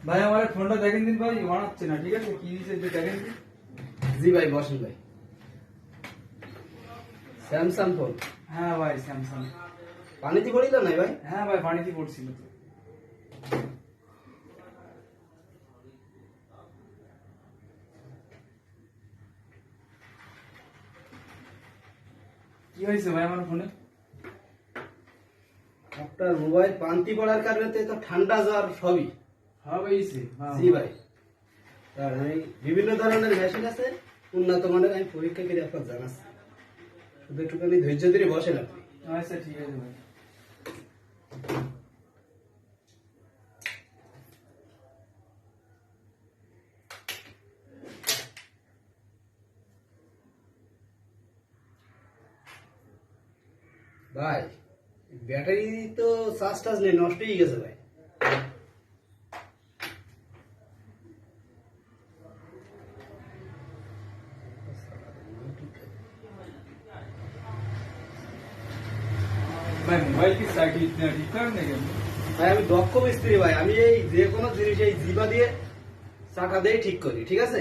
ভাই আমার ফোনটা দেখেন দিন ভাই, অন হচ্ছে না। ঠিক আছে, কি হয়েছে একটু দেখেন দিন। জি ভাই, বসেন ভাই। Samsung phone? হ্যাঁ ভাই, স্যামসাং। পানিতে পড়িল নাই ভাই? হ্যাঁ ভাই, পানিতে পড়ছিল তো। কি হয়েছে ভাই আমার ফোনে? আপনার মোবাইল পান্তি পড়ার কারণে তো ঠান্ডা জ্বর সবই। হ্যাঁ হয়েছে। জি ভাই, আর আমি বিভিন্ন ধরনের মেশিন আছে উন্নত মানের, আমি পরীক্ষা করে আপনার জানাচ্ছি, শুধু একটুখানি ধৈর্য ধরে বসেন আপনি। আচ্ছা ঠিক আছে ভাই। ভাই ব্যাটারি তো চার্জ নেই, নষ্ট হয়ে গেছে ভাই। ভাই মোবাইল কি সাইড ঠিক করেন নাকি আপনি? ভাই আমি দক্ষ মিস্ত্রি ভাই, আমি এই যে কোনো জিনিস এই জিবা দিয়ে চাকা দিয়ে ঠিক করি, ঠিক আছে?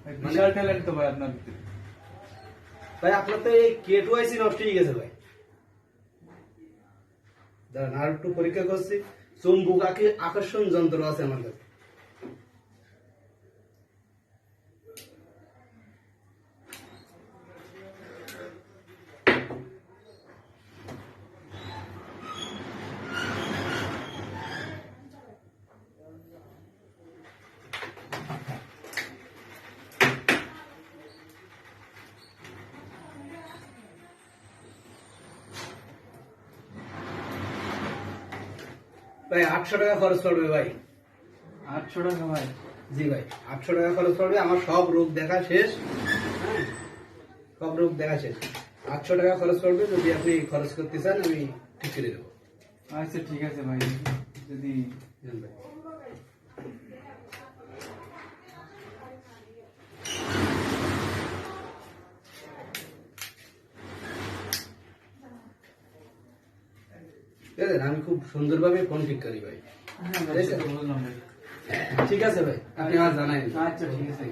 ভাই, বিশাল ট্যালেন্ট তো ভাই আপনার ভিতরে। ভাই আপনার তো এই K2IC নষ্ট হয়ে গেছে ভাই। দাঁড়ান আর একটু পরীক্ষা করছি। চুম্বক আকর্ষণ যন্ত্র আছে আমার কাছে। ভাই 800 টাকা খরচ পড়বে ভাই। 800 টাকা ভাই? জি ভাই, 800 টাকা খরচ পড়বে। আমার সব রোগ দেখা শেষ, হ্যাঁ, সব রোগ দেখা শেষ। 800 টাকা খরচ পড়বে, যদি আপনি খরচ করতে চান আমি ঠিক করে দেবো। আচ্ছা ঠিক আছে ভাই, যদি জান ভাই। ঠিক আছে, আমি খুব সুন্দরভাবে ফোন ঠিক করি ভাই। হ্যাঁ ভাই, ঠিক আছে? বুঝলাম ভাই। ঠিক আছে ভাই, আপনি আমার জানাই। আচ্ছা ঠিক আছে।